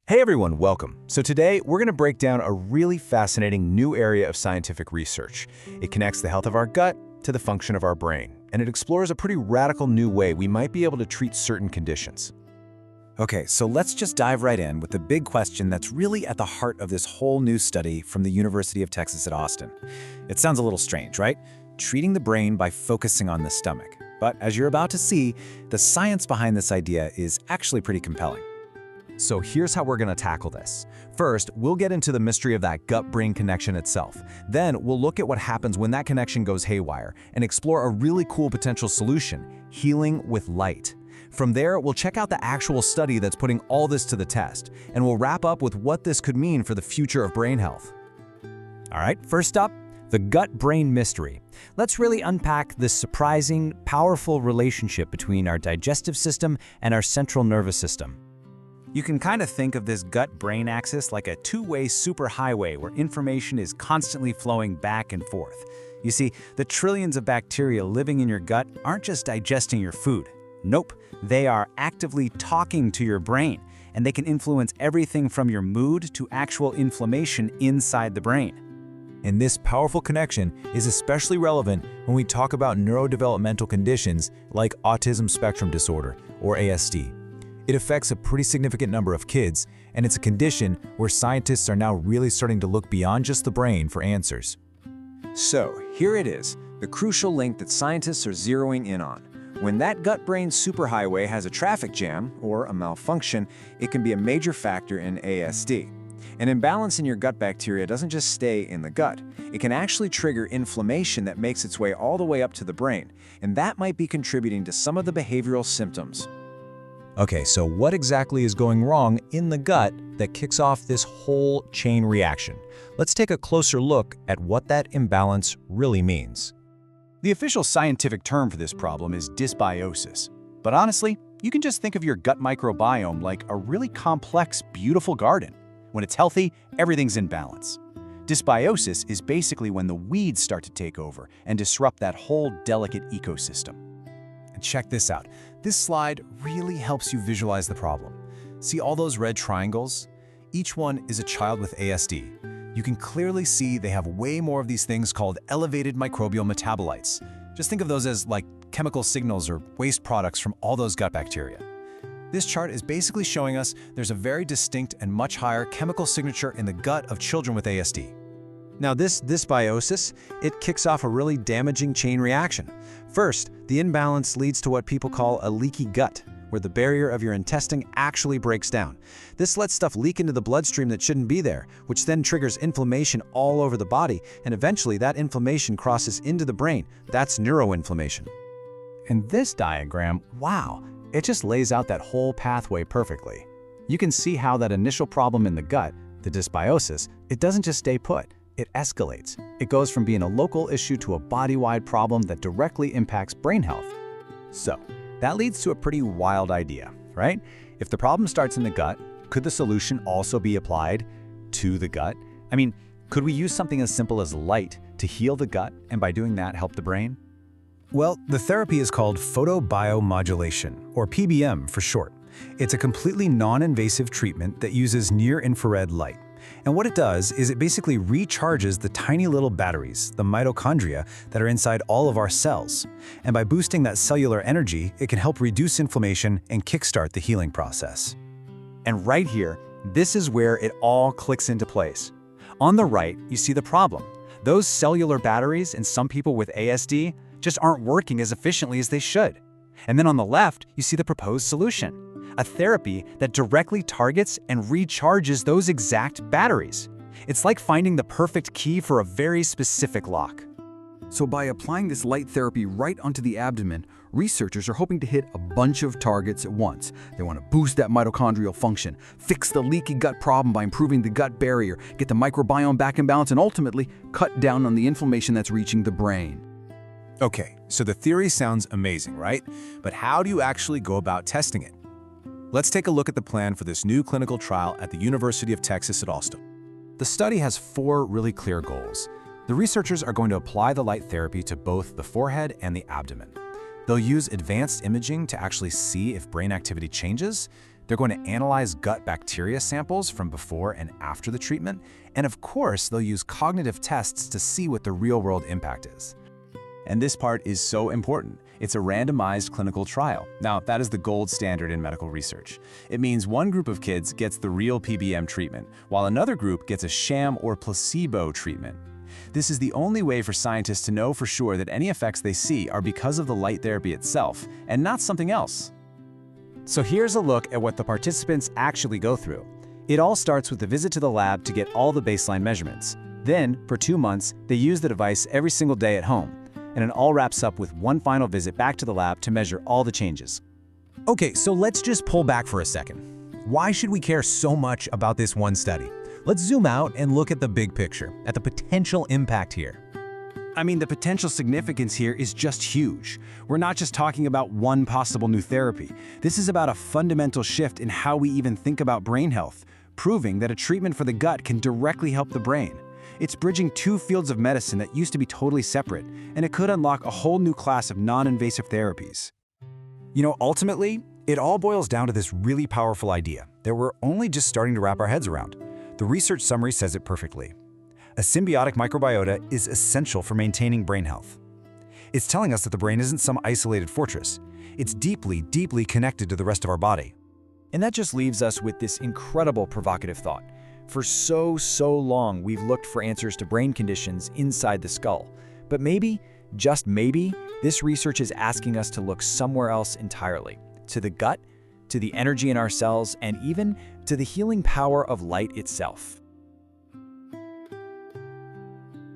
Hey everyone, welcome. So today we're going to break down a really fascinating new area of scientific research. It connects the health of our gut to the function of our brain, and it explores a pretty radical new way we might be able to treat certain conditions. Okay, so let's just dive right in with the big question that's really at the heart of this whole new study from the University of Texas at Austin. It sounds a little strange, right? Treating the brain by focusing on the stomach. But as you're about to see, the science behind this idea is actually pretty compelling. So here's how we're going to tackle this. First, we'll get into the mystery of that gut-brain connection itself. Then we'll look at what happens when that connection goes haywire and explore a really cool potential solution, healing with light. From there, we'll check out the actual study that's putting all this to the test, and we'll wrap up with what this could mean for the future of brain health. All right, first up, the gut-brain mystery. Let's really unpack this surprising, powerful relationship between our digestive system and our central nervous system. You can kind of think of this gut-brain axis like a two-way superhighway where information is constantly flowing back and forth. You see, the trillions of bacteria living in your gut aren't just digesting your food. Nope, they are actively talking to your brain, and they can influence everything from your mood to actual inflammation inside the brain. And this powerful connection is especially relevant when we talk about neurodevelopmental conditions like autism spectrum disorder, or ASD. It affects a pretty significant number of kids, and it's a condition where scientists are now really starting to look beyond just the brain for answers. So, here it is, the crucial link that scientists are zeroing in on. When that gut-brain superhighway has a traffic jam, or a malfunction, it can be a major factor in ASD. An imbalance in your gut bacteria doesn't just stay in the gut. It can actually trigger inflammation that makes its way all the way up to the brain, and that might be contributing to some of the behavioral symptoms. Okay, so what exactly is going wrong in the gut that kicks off this whole chain reaction? Let's take a closer look at what that imbalance really means. The official scientific term for this problem is dysbiosis. But honestly, you can just think of your gut microbiome like a really complex, beautiful garden. When it's healthy, everything's in balance. Dysbiosis is basically when the weeds start to take over and disrupt that whole delicate ecosystem. And check this out. This slide really helps you visualize the problem. See all those red triangles? Each one is a child with ASD. You can clearly see they have way more of these things called elevated microbial metabolites. Just think of those as like chemical signals or waste products from all those gut bacteria. This chart is basically showing us there's a very distinct and much higher chemical signature in the gut of children with ASD. Now this dysbiosis, it kicks off a really damaging chain reaction. First, the imbalance leads to what people call a leaky gut, where the barrier of your intestine actually breaks down. This lets stuff leak into the bloodstream that shouldn't be there, which then triggers inflammation all over the body, and eventually that inflammation crosses into the brain. That's neuroinflammation. And this diagram, wow, it just lays out that whole pathway perfectly. You can see how that initial problem in the gut, the dysbiosis, it doesn't just stay put. It escalates. It goes from being a local issue to a body-wide problem that directly impacts brain health. So, that leads to a pretty wild idea, right? If the problem starts in the gut, could the solution also be applied to the gut? I mean, could we use something as simple as light to heal the gut and by doing that help the brain? Well, the therapy is called Photobiomodulation, or PBM for short. It's a completely non-invasive treatment that uses near-infrared light. And what it does is it basically recharges the tiny little batteries, the mitochondria, that are inside all of our cells. And by boosting that cellular energy, it can help reduce inflammation and kickstart the healing process. And right here, this is where it all clicks into place. On the right, you see the problem. Those cellular batteries in some people with ASD just aren't working as efficiently as they should. And then on the left, you see the proposed solution. A therapy that directly targets and recharges those exact batteries. It's like finding the perfect key for a very specific lock. So by applying this light therapy right onto the abdomen, researchers are hoping to hit a bunch of targets at once. They want to boost that mitochondrial function, fix the leaky gut problem by improving the gut barrier, get the microbiome back in balance, and ultimately cut down on the inflammation that's reaching the brain. Okay, so the theory sounds amazing, right? But how do you actually go about testing it? Let's take a look at the plan for this new clinical trial at the University of Texas at Austin. The study has 4 really clear goals. The researchers are going to apply the light therapy to both the forehead and the abdomen. They'll use advanced imaging to actually see if brain activity changes. They're going to analyze gut bacteria samples from before and after the treatment, and of course, they'll use cognitive tests to see what the real-world impact is. And this part is so important. It's a randomized clinical trial. Now, that is the gold standard in medical research. It means one group of kids gets the real PBM treatment, while another group gets a sham or placebo treatment. This is the only way for scientists to know for sure that any effects they see are because of the light therapy itself, and not something else. So here's a look at what the participants actually go through. It all starts with a visit to the lab to get all the baseline measurements. Then, for 2 months, they use the device every single day at home. And it all wraps up with one final visit back to the lab to measure all the changes. Okay, so let's just pull back for a second. Why should we care so much about this one study? Let's zoom out and look at the big picture, at the potential impact here. I mean, the potential significance here is just huge. We're not just talking about one possible new therapy. This is about a fundamental shift in how we even think about brain health, proving that a treatment for the gut can directly help the brain. It's bridging two fields of medicine that used to be totally separate, and it could unlock a whole new class of non-invasive therapies. You know, ultimately, it all boils down to this really powerful idea that we're only just starting to wrap our heads around. The research summary says it perfectly. A symbiotic microbiota is essential for maintaining brain health. It's telling us that the brain isn't some isolated fortress. It's deeply, deeply connected to the rest of our body. And that just leaves us with this incredible provocative thought. For so long, we've looked for answers to brain conditions inside the skull. But maybe, just maybe, this research is asking us to look somewhere else entirely. To the gut, to the energy in our cells, and even to the healing power of light itself.